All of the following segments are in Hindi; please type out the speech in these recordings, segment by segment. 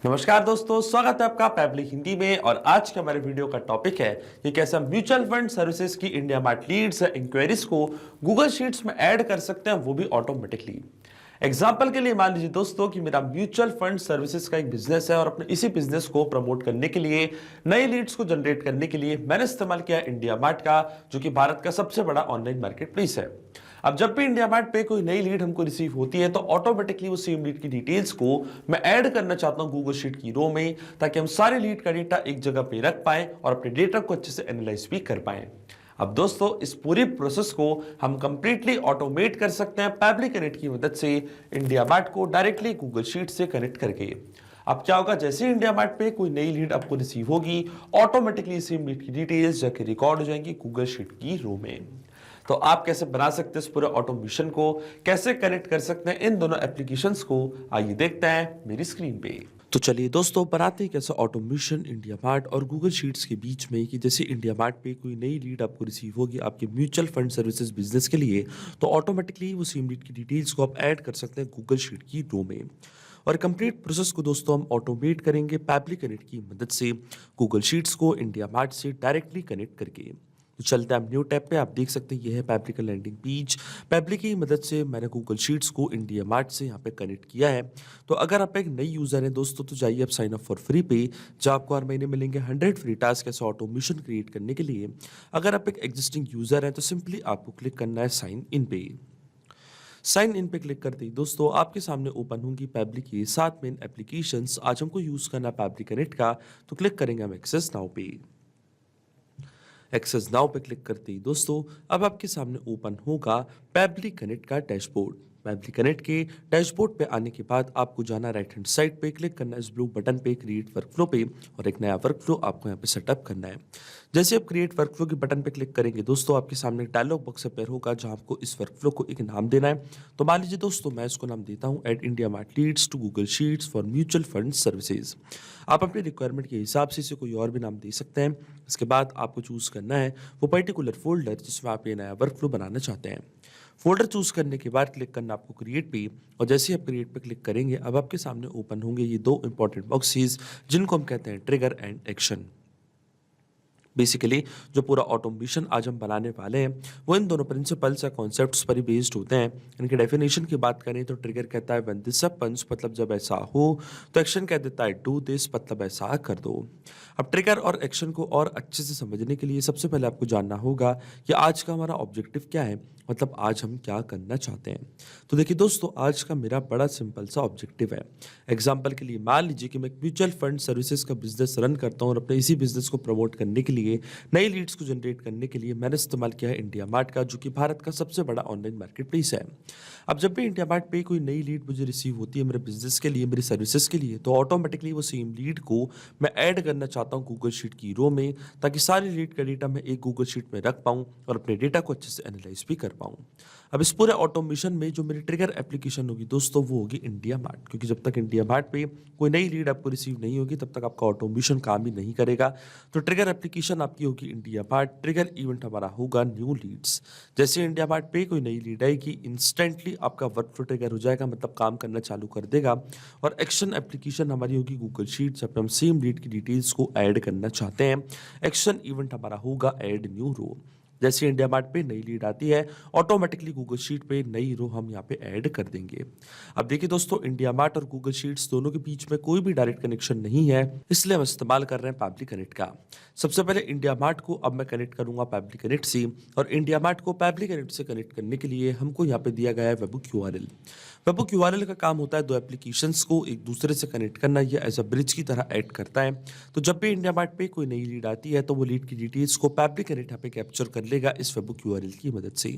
नमस्कार दोस्तों, स्वागत है आपका पैब्लिक हिंदी में। और आज के हमारे वीडियो का टॉपिक है कि कैसे म्यूचुअल फंड सर्विसेज की इंडिया मार्ट लीड्स या इंक्वायरीज को गूगल शीट्स में ऐड कर सकते हैं, वो भी ऑटोमेटिकली। एग्जाम्पल के लिए मान लीजिए दोस्तों कि मेरा म्यूचुअल फंड सर्विसेज का एक बिजनेस है और अपने इसी बिजनेस को प्रमोट करने के लिए, नई लीड्स को जनरेट करने के लिए मैंने इस्तेमाल किया इंडिया मार्ट का, जो कि भारत का सबसे बड़ा ऑनलाइन मार्केट प्लेस है। अब जब भी इंडिया मार्ट पे कोई नई लीड हमको रिसीव होती है तो ऑटोमेटिकली वो सेम लीड की डिटेल्स को मैं ऐड करना चाहता हूं गूगल शीट की रो में, ताकि हम सारे लीड का डेटा एक जगह पे रख पाएं और अपने डेटा को अच्छे से एनालाइज भी कर पाएं। अब दोस्तों, इस पूरी प्रोसेस को हम कंप्लीटली ऑटोमेट कर सकते हैं पैब्लिक कनेक्ट की मदद से, इंडिया मार्ट को डायरेक्टली गूगल शीट से कनेक्ट करके। अब क्या होगा, जैसे ही इंडिया मार्ट पे कोई नई लीड आपको रिसीव होगी, ऑटोमेटिकली सेम लीड की डिटेल्स जाके रिकॉर्ड हो जाएंगी गूगल शीट की रो में। तो आप कैसे बना सकते हैं इस पूरे ऑटोमेशन को, कैसे कनेक्ट कर सकते हैं इन दोनों एप्लीकेशंस को, आइए देखते हैं मेरी स्क्रीन पे। तो चलिए दोस्तों, बनाते हैं कैसे ऑटोमेशन इंडिया मार्ट और गूगल शीट्स के बीच में, कि जैसे इंडिया मार्ट पे कोई नई लीड आपको रिसीव होगी आपके म्यूचुअल फंड सर्विसेज बिजनेस के लिए, तो ऑटोमेटिकली वो सेम लीड की डिटेल्स को आप ऐड कर सकते हैं गूगल शीट की रो में। और कंप्लीट प्रोसेस को दोस्तों हम ऑटोमेट करेंगे पैब्लिक कनेक्ट की मदद से, गूगल शीट्स को इंडिया मार्ट से डायरेक्टली कनेक्ट करके। तो चलते हैं न्यू टैब पे। आप देख सकते हैं ये है पैब्लिक का लैंडिंग पेज। पैब्लिक की मदद से मैंने गूगल शीट्स को इंडिया मार्ट से यहाँ पे कनेक्ट किया है। तो अगर आप एक नई यूज़र हैं दोस्तों, तो जाइए आप साइन अप फॉर फ्री पे, जहाँ आपको हर महीने मिलेंगे 100 फ्री टास्क ऐसे ऑटोमेशन क्रिएट करने के लिए। अगर आप एक एग्जिस्टिंग यूज़र हैं तो सिंपली आपको क्लिक करना है साइन इन पे। साइन इन पे क्लिक करते ही दोस्तों आपके सामने ओपन होंगी पैब्लिक की 7 मेन एप्लीकेशंस। आज हमको यूज़ करना है पैब्लिक कनेक्ट का, तो क्लिक करेंगे हम एक्सेस नाउ पे। एक्सेस नाउ पे क्लिक करते ही दोस्तों अब आपके सामने ओपन होगा पैब्लिक कनेक्ट का डैशबोर्ड। पैब्लिक कनेक्ट के डैशबोर्ड पे आने के बाद आपको जाना राइट हैंड साइड पे, क्लिक करना है इस ब्लू बटन पे क्रिएट वर्कफ्लो पे, और एक नया वर्कफ्लो आपको यहाँ पे सेटअप करना है। जैसे आप क्रिएट वर्कफ्लो के बटन पे क्लिक करेंगे दोस्तों, आपके सामने एक डायलॉग बॉक्स अपेयर होगा जहाँ आपको इस वर्कफ्लो को एक नाम देना है। तो मान लीजिए दोस्तों मैं इसको नाम देता हूँ add India mart leads to Google sheets for mutual fund services. आप अपनी रिक्वायरमेंट के हिसाब से इसे कोई और भी नाम दे सकते हैं। इसके बाद आपको चूज करना है वो पर्टिकुलर फोल्डर जिसमें आप ये नया वर्कफ्लो बनाना चाहते हैं। फोल्डर चूज करने के बाद क्लिक करना आपको क्रिएट पे, और जैसे ही आप क्रिएट पे क्लिक करेंगे अब आपके सामने ओपन होंगे ये दो इंपॉर्टेंट बॉक्सेस, जिनको हम कहते हैं ट्रिगर एंड एक्शन। बेसिकली जो पूरा ऑटोमेशन आज हम बनाने वाले हैं वो इन दोनों प्रिंसिपल्स या कॉन्सेप्ट्स पर ही बेस्ड होते हैं। इनके डेफिनेशन की बात करें तो ट्रिगर कहता है व्हेन दिस हैपेंस, मतलब जब ऐसा हो। तो एक्शन कह देता है डू दिस, मतलब ऐसा कर दो। अब ट्रिगर और एक्शन को और अच्छे से समझने के लिए सबसे पहले आपको जानना होगा कि आज का हमारा ऑब्जेक्टिव क्या है, मतलब आज हम क्या करना चाहते हैं। तो देखिए दोस्तों, आज का मेरा बड़ा सिंपल सा ऑब्जेक्टिव है। एग्जाम्पल के लिए मान लीजिए कि मैं म्यूचुअल फंड सर्विसेज का बिजनेस रन करता हूँ और अपने इसी बिजनेस को प्रमोट करने के लिए, नई लीड्स को जनरेट करने के लिए मैंने इस्तेमाल किया है इंडिया मार्ट का, जो कि भारत का सबसे बड़ा ऑनलाइन मार्केट प्लेस है। अब जब भी इंडिया मार्ट पे कोई नई लीड मुझे रिसीव होती है मेरे बिजनेस के लिए, मेरी सर्विसेज के लिए, तो ऑटोमेटिकली वो सेम लीड को मैं ऐड करना चाहता हूँ गूगल शीट की रो में, ताकि सारी लीड का डेटा मैं एक गूगल शीट में रख पाऊँ और अपने डेटा को अच्छे से एनालाइज भी कर पाऊँ। अब इस पूरे ऑटोमेशन में जो मेरी ट्रिगर एप्लीकेशन होगी दोस्तों, वो होगी इंडिया मार्ट, क्योंकि जब तक इंडिया मार्ट पे कोई नई लीड आपको रिसीव नहीं होगी तब तक आपका ऑटोमेशन काम ही नहीं करेगा। तो ट्रिगर एप्लीकेशन आपकी होगी इंडिया मार्ट, ट्रिगर इवेंट हमारा होगा न्यू लीड्स। जैसे इंडिया मार्ट पे कोई नई लीड आएगी, इंस्टेंटली आपका वर्कफ्लो ट्रिगर हो जाएगा, मतलब काम करना चालू कर देगा। और एक्शन एप्लीकेशन हमारी होगी गूगल शीट, जब हम सेम लीड की डिटेल्स को ऐड करना चाहते हैं। एक्शन इवेंट हमारा होगा ऐड न्यू रो। जैसे इंडिया मार्ट पे नई लीड आती है, ऑटोमेटिकली गूगल शीट पे नई रो हम यहाँ पे ऐड कर देंगे। अब देखिए दोस्तों, इंडिया मार्ट और गूगल शीट्स दोनों के बीच में कोई भी डायरेक्ट कनेक्शन नहीं है, इसलिए हम इस्तेमाल कर रहे हैं पैब्लिक कनेक्ट का। सबसे पहले इंडिया मार्ट को अब मैं कनेक्ट करूंगा पैब्लिक कनेक्ट से, और इंडिया मार्ट को पैब्लिक कनेक्ट से कनेक्ट करने के लिए हमको यहाँ पे दिया गया है वेबुक यूआरएल। वेबुक यूआरएल का काम होता है दो एप्लीकेशंस को एक दूसरे से कनेक्ट करना, या एज अ ब्रिज की तरह ऐड करता है। तो जब भी इंडिया मार्ट पे कोई नई लीड आती है तो वो लीड की डिटेल्स को पैब्लिक कनेक्ट यहाँ पे कैप्चर कर लेगा इस वेबुक यूआरएल की मदद से।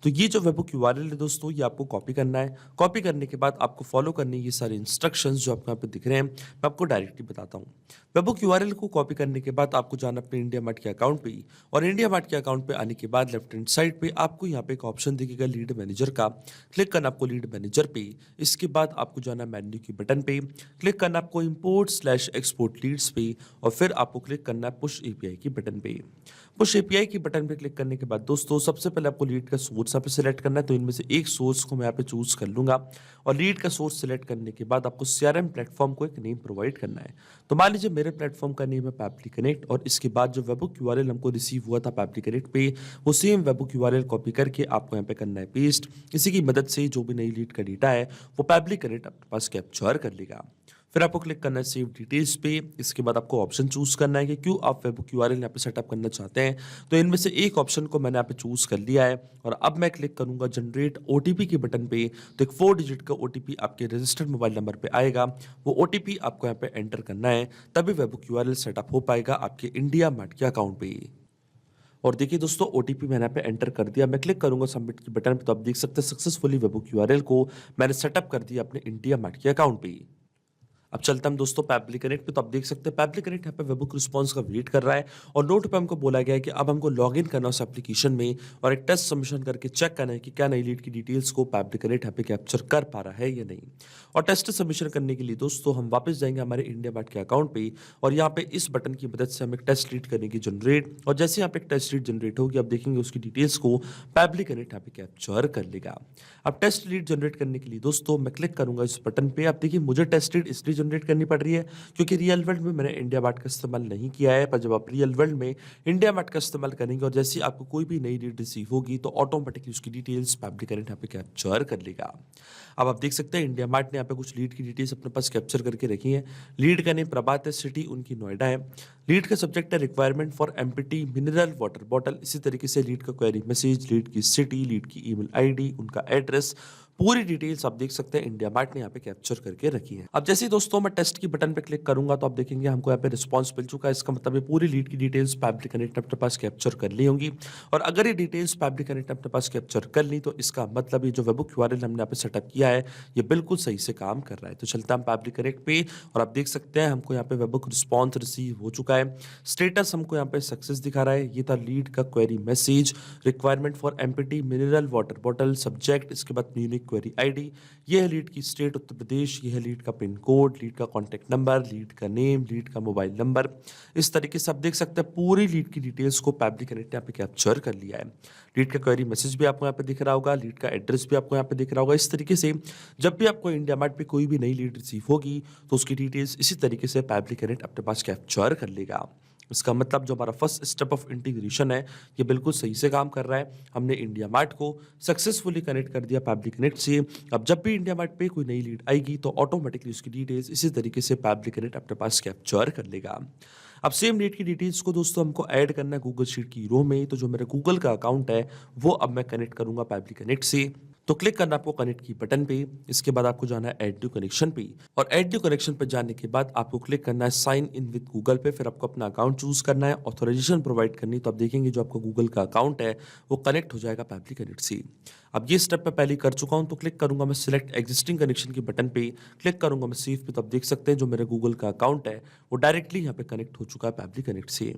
तो ये जो वेबुक यूआरएल है दोस्तों, ये आपको कॉपी करना है। कॉपी करने के बाद आपको फॉलो करनी है ये सारे इंस्ट्रक्शंस जो आपको यहाँ पे दिख रहे हैं, मैं आपको डायरेक्टली बताता हूँ। वेबुक यूआरएल को कॉपी करने के बाद आपको जाना अपने इंडिया मार्ट के अकाउंट पे, और इंडिया मार्ट के अकाउंट पे आने के बाद लेफ्ट हैंड साइड पे आपको यहाँ पे एक ऑप्शन दिखेगा लीड मैनेजर का, क्लिक करना आपको लीड मैनेजर पे। इसके बाद आपको जाना मेन्यू के बटन पे, क्लिक करना आपको इंपोर्ट स्लैश एक्सपोर्ट लीड्स पे, और फिर आपको क्लिक करना है पुश एपीआई की बटन पे। पुश एपीआई की बटन पे क्लिक करने के बाद दोस्तों सबसे पहले आपको लीड का सोर्स यहाँ पे सिलेक्ट करना है, तो इनमें से एक सोर्स को मैं यहाँ पे चूज कर लूंगा और लीड का सोर्स सिलेक्ट करने के बाद आपको सीआरएम प्लेटफॉर्म को एक नेम प्रोवाइड करना है। तो मान लीजिए मेरे प्लेटफॉर्म का नेम है पैपली कनेक्ट और इसके बाद जो वेबुक यूआरएल हमको रिसीव हुआ था पैपली कनेक्ट पे, वो सेम वेबुक यूआरएल कॉपी करके आपको यहाँ पे करना है पेस्ट। इसी की मदद से जो भी नई लीड का डेटा है वो पैपली कनेक्ट अपने पास कैप्चर कर लेगा। फिर आपको क्लिक करना है सेव डिटेल्स पे। इसके बाद आपको ऑप्शन चूज करना है कि क्यों आप वेबुक यूआरएल यहाँ पे सेटअप करना चाहते हैं। तो इनमें से एक ऑप्शन को मैंने यहाँ पे चूज कर लिया है और अब मैं क्लिक करूंगा जनरेट ओटीपी के बटन पे। तो एक 4 डिजिट का ओटीपी आपके रजिस्टर्ड मोबाइल नंबर पे आएगा। वो ओटीपी आपको यहाँ पे एंटर करना है, तभी वेबुक यूआरएल सेटअप हो पाएगा आपके इंडिया मार्ट के अकाउंट पे। और देखिए दोस्तों ओटीपी मैंने यहाँ पे एंटर कर दिया। मैं क्लिक करूंगा सबमिट की बटन पे, तो आप देख सकते हैं सक्सेसफुली वेबुक यूआरएल को मैंने सेटअप कर दिया अपने इंडिया मार्ट के अकाउंट पे। अब चलते हैं हम दोस्तों पैपली कनेक्ट पे। तो आप देख सकते हैं पैपली कनेक्ट यहाँ पे वेबुक रिस्पांस का वेट कर रहा है और नोट पे हमको बोला गया है कि अब हमको लॉगिन करना है उस एप्लीकेशन में और एक टेस्ट सबमिशन करके चेक करना है कि क्या नई लीड की डिटेल्स को पैपली कनेक्ट यहाँ पे कैप्चर कर पा रहा है या नहीं। और टेस्ट सबमिशन करने के लिए दोस्तों हम वापस जाएंगे हमारे इंडिया मार्ट के अकाउंट पे और यहाँ पे इस बटन की मदद से हम एक टेस्ट लीड करेंगे जनरेट। और जैसे यहाँ पे एक टेस्ट लीड जनरेट होगी आप देखेंगे उसकी डिटेल्स को पैपली कनेक्ट यहाँ पे कैप्चर कर लेगा। अब टेस्ट लीड जनरेट करने के लिए दोस्तों मैं क्लिक करूंगा इस बटन पे। आप देखिए मुझे टेस्ट लीड इसलिए जनरेट करनी पड़ रही है क्योंकि रियल वर्ल्ड में मैंने इंडिया मार्ट का इस्तेमाल नहीं किया है, पर जब आप रियल वर्ल्ड में इंडिया मार्ट का इस्तेमाल करेंगे और जैसे ही आपको कोई भी नई लीड रिसीव होगी तो ऑटोमेटिकली उसकी डिटेल्स पैपली कनेक्ट यहाँ पे कैप्चर कर लेगा। अब आप देख सकते हैं इंडिया मार्ट ने यहाँ पे कुछ लीड की डिटेल्स अपने पास कैप्चर करके रखी है। लीड का नेम प्रभात है, सिटी उनकी नोएडा है। लीड का सब्जेक्ट है requirement for empty mineral water bottle. इसी तरीके से लीड का क्वेरी मैसेज, लीड की सिटी, लीड की ईमेल आईडी, उनका एड्रेस, पूरी डिटेल्स आप देख सकते हैं इंडिया मार्ट ने यहाँ पे कैप्चर करके रखी है। अब जैसे ही दोस्तों मैं टेस्ट की बटन पे क्लिक करूंगा तो आप देखेंगे हमको यहाँ पे रिस्पांस मिल चुका है। इसका मतलब ये पूरी लीड की डिटेल्स पैपली कनेक्ट अपने पास कैप्चर कर ली होंगी और अगर ये डिटेल्स पैपली कनेक्ट अपने पास कैप्चर कर ली तो इसका मतलब ये जो वेबुक यूआरएल हमने यहाँ पे सेटअप किया है ये बिल्कुल सही से काम कर रहा है। तो चलता हम पैपली कनेक्ट पे और आप देख सकते हैं हमको यहाँ पे वेबुक रिस्पॉन्स रिसीव हो चुका है। स्टेटस हमको यहाँ पे सक्सेस दिखा रहा है। ये था लीड का query message, requirement for empty mineral water bottle, subject, इसके बाद यूनिक क्वेरी आईडी। ये है लीड की स्टेट उत्तर प्रदेश, ये है लीड का पिन कोड, लीड का कॉन्टैक्ट नंबर, लीड का नेम, लीड का मोबाइल नंबर। इस तरीके से आप देख सकते हैं पूरी लीड की डिटेल्स को पैपली कनेक्ट यहाँ पे कैप्चर कर लिया है। लीड का क्वेरी मैसेज भी आपको यहाँ पे दिख रहा होगा, लीड का एड्रेस भी आपको यहाँ पे दिख रहा होगा। इस तरीके से जब भी आपको इंडिया मार्ट पे कोई भी नई लीड रिसीव होगी तो उसकी डिटेल्स इसी तरीके से पैपली कनेक्ट अपने पास कैप्चर कर लेगा। इसका मतलब जो हमारा फर्स्ट स्टेप ऑफ इंटीग्रेशन है ये बिल्कुल सही से काम कर रहा है। हमने इंडिया मार्ट को सक्सेसफुली कनेक्ट कर दिया पैपली कनेक्ट से। अब जब भी इंडिया मार्ट पे कोई नई लीड आएगी तो ऑटोमेटिकली उसकी डिटेल्स इसी तरीके से पैपली कनेक्ट अपने पास कैप्चर कर लेगा। अब सेम लीड की डिटेल्स को दोस्तों हमको ऐड करना है गूगल शीट की रो में। तो जो मेरा गूगल का अकाउंट है वो अब मैं कनेक्ट करूंगा पैपली कनेक्ट से। तो क्लिक करना आपको कनेक्ट की बटन पे। इसके बाद आपको जाना है ऐड न्यू कनेक्शन पे और ऐड न्यू कनेक्शन पे जाने के बाद आपको क्लिक करना है साइन इन विद गूगल पे। फिर आपको अपना अकाउंट चूज करना है, ऑथराइजेशन प्रोवाइड करनी। तो आप देखेंगे जो आपका गूगल का अकाउंट है वो कनेक्ट हो जाएगा पैपली कनेक्ट से। अब ये स्टेप मैं पहले कर चुका हूँ तो क्लिक करूंगा मैं सिलेक्ट एग्जिस्टिंग कनेक्शन के बटन पे, क्लिक करूंगा मैं सेव पे। तो आप देख सकते हैं जो मेरा गूगल का अकाउंट है वो डायरेक्टली यहाँ पे कनेक्ट हो चुका है पैपली कनेक्ट से।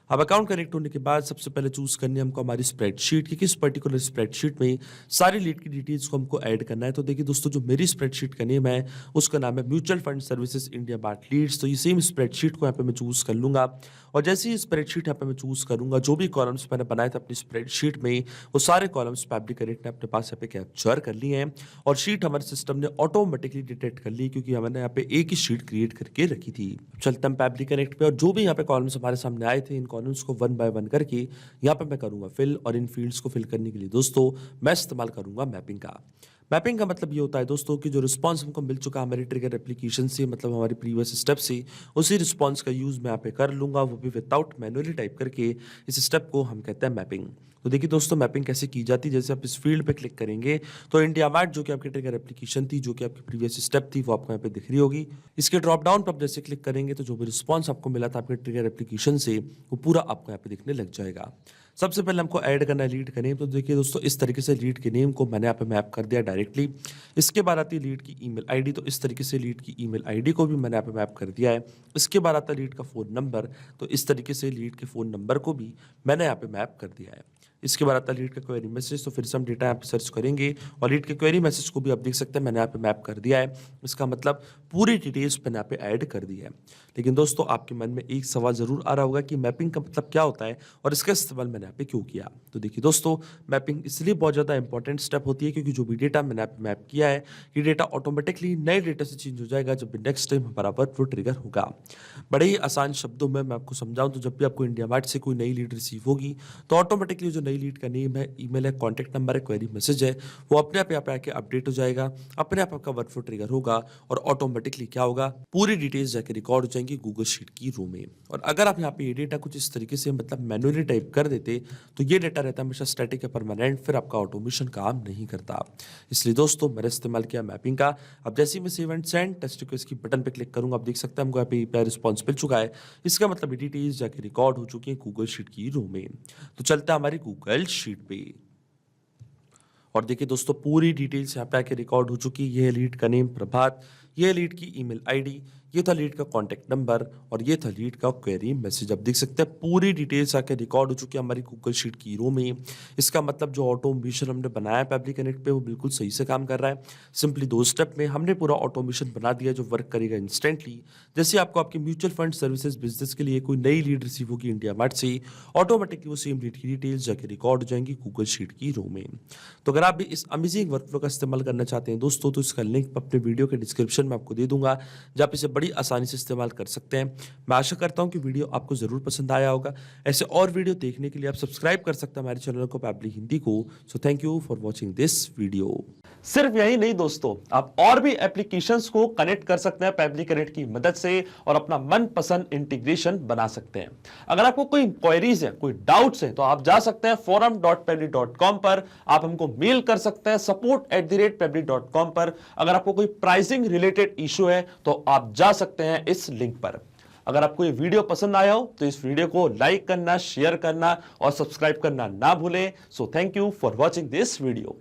अब अकाउंट कनेक्ट होने के बाद सबसे पहले चूज करनी है हमको हमारी स्प्रेडशीट कि किस पर्टिकुलर स्प्रेडशीट में सारी लीड की डिटेल्स को हमको ऐड करना है। तो देखिए दोस्तों जो मेरी स्प्रेडशीट का नेम है उसका नाम है mutual fund services India mart leads. तो ये सेम स्प्रेडशीट को यहाँ पे मैं चूज कर लूंगा और जैसे ही स्प्रेडशीट यहाँ पे मैं चूज करूंगा जो भी कॉलम्स मैंने बनाए थे अपनी स्प्रेडशीट में वो सारे कॉलम्स पैपली कनेक्ट ने अपने पास यहाँ पे कैप्चर कर लिए हैं और शीट हमारे सिस्टम ने ऑटोमेटिकली डिटेक्ट कर ली क्योंकि हमने यहाँ पे एक ही शीट क्रिएट करके रखी थी। चलते हम पैपली कनेक्ट पे और जो भी यहाँ पे कॉलम्स हमारे सामने आए थे इन कॉलम्स को वन बाय वन करके यहाँ पे मैं करूंगा फिल। और इन फील्ड्स को फिल करने के लिए दोस्तों मैं इस्तेमाल करूंगा मैपिंग का। मैपिंग का मतलब ये होता है दोस्तों कि जो रिस्पांस हमको मिल चुका है हमारी ट्रिगर एप्लीकेशन से, मतलब हमारी प्रीवियस स्टेप से, उसी रिस्पांस का यूज मैं यहाँ पे कर लूंगा, वो भी विदाउट मैनुअली टाइप करके। इस स्टेप को हम कहते हैं मैपिंग। तो देखिए दोस्तों मैपिंग कैसे की जाती है। जैसे आप इस फील्ड पे क्लिक करेंगे तो इंडिया मार्ट जो कि आपकी ट्रिगर एप्लीकेशन थी, जो कि आपकी प्रीवियस स्टेप थी, वो आपको यहाँ पे दिख रही होगी। इसके ड्रॉप डाउन पर आप जैसे क्लिक करेंगे तो जो भी रिस्पांस आपको मिला था आपके ट्रिगर एप्लीकेशन से वो पूरा आपको यहाँ पे दिखने लग जाएगा। सबसे पहले हमको ऐड करना है लीड का नेम। तो देखिए दोस्तों इस तरीके से लीड के नेम को मैंने यहाँ पे मैप कर दिया डायरेक्टली। इसके बाद आती है लीड की ईमेल आईडी। तो इस तरीके से लीड की ईमेल आईडी को भी मैंने यहाँ पे मैप कर दिया है। इसके बाद आता है लीड का फ़ोन नंबर। तो इस तरीके से लीड के फ़ोन नंबर को भी मैंने यहाँ पे मैप कर दिया है। इसके बाद आता है लीड का क्वेरी मैसेज। तो फिर से हम डेटा यहाँ पे सर्च करेंगे और लीड के क्वेरी मैसेज को भी आप देख सकते हैं मैंने यहाँ पे मैप कर दिया है। इसका मतलब पूरी डिटेल्स मैंने यहाँ पे ऐड कर दी है। लेकिन दोस्तों आपके मन में एक सवाल जरूर आ रहा होगा कि मैपिंग का मतलब क्या होता है और इसका इस्तेमाल मैंने यहाँ पे क्यों किया। तो देखिए दोस्तों, मैपिंग इसलिए बहुत ज़्यादा इंपॉर्टेंट स्टेप होती है क्योंकि जो भी डेटा मैंने यहाँ पे मैप किया है ये डेटा ऑटोमेटिकली नए डेटा से चेंज हो जाएगा जब भी नेक्स्ट टाइम हमारा वर्कफ्लो ट्रिगर होगा। बड़े ही आसान शब्दों में मैं आपको समझाऊं तो जब भी आपको इंडिया मार्ट से कोई नई लीड रिसीव होगी तो ऑटोमेटिकली जो नई लीड का नेम है, ईमेल है, कॉन्टैक्ट नंबर है, क्वेरी मैसेज है, वो अपने आप यहाँ पे आके अपडेट हो जाएगा। अपने आप आपका वर्कफ्लो ट्रिगर होगा और ऑटोमेटिकली क्या होगा, पूरी डिटेल्स जाके रिकॉर्ड हो जाएंगी गूगल शीट की रो में। और अगर आप यहाँ पे ये डेटा कुछ इस तरीके से मतलब मैनुअली टाइप कर देते तो ये डेटा रहता है हमेशा स्टैटिक या परमानेंट, फिर आपका ऑटोमेशन काम नहीं करता। इसलिए दोस्तों मैंने इस्तेमाल किया मैपिंग का। अब जैसे ही मैं save and send test request की बटन पे क्लिक करूंगा, आप देख सकते हैं हमको यहाँ पे रिस्पॉन्स मिल चुका है। इसका मतलब ये डिटेल्स जाके रिकॉर्ड हो चुकी है गूगल शीट की रो में। तो चलता है हमारी गूगल शीट पे और देखिए दोस्तों पूरी डिटेल्स यहाँ पे आके रिकॉर्ड हो चुकी है। ये है लीड का नेम प्रभात, ये है लीड की ईमेल आईडी, ये था लीड का कॉन्टैक्ट नंबर और ये था लीड का क्वेरी मैसेज। अब देख सकते हैं पूरी डिटेल्स आके रिकॉर्ड हो चुकी है हमारी गूगल शीट की रो में। इसका मतलब जो ऑटोमेशन हमने बनाया है पेबली कनेक्ट पे वो बिल्कुल सही से काम कर रहा है। सिंपली 2 स्टेप में हमने पूरा ऑटोमेशन बना दिया जो वर्क करेगा इंस्टेंटली। जैसे आपको आपकी म्यूचुअल फंड सर्विसेज बिजनेस के लिए कोई नई लीड रिसीव होगी इंडिया मार्ट से, ऑटोमेटिकली वो सेम लीड की डिटेल्स जाके रिकॉर्ड हो जाएंगी गूगल शीट की रो में। तो अगर आप भी इस अमेजिंग वर्कफ्लो का इस्तेमाल करना चाहते हैं दोस्तों तो इसका लिंक अपने वीडियो के डिस्क्रिप्शन में आपको दे दूंगा, जहाँ आप इसे बड़ी आसानी से इस्तेमाल कर सकते हैं। मैं आशा करता हूं कि वीडियो आपको जरूर पसंद आया होगा। ऐसे और वीडियो देखने के लिए आप सब्सक्राइब कर सकते हैं हमारे चैनल को पेबली हिंदी को। So thank you for watching this video. सिर्फ यही नहीं दोस्तों, आप और भी एप्लीकेशंस को कनेक्ट कर सकते हैं पेबली कनेक्ट की मदद से और अपना मनपसंद इंटीग्रेशन बना सकते हैं। अगर आपको कोई क्वेरीज है, कोई डाउट्स है तो आप जा सकते हैं forum.pebly.com पर। आप हमको मेल कर सकते हैं support@pebly.com पर। अगर आपको कोई प्राइसिंग रिलेटेड इशू है तो आप जा सकते हैं इस लिंक पर। अगर आपको ये वीडियो पसंद आया हो तो इस वीडियो को लाइक करना, शेयर करना और सब्सक्राइब करना ना भूलें। So thank you for watching this video.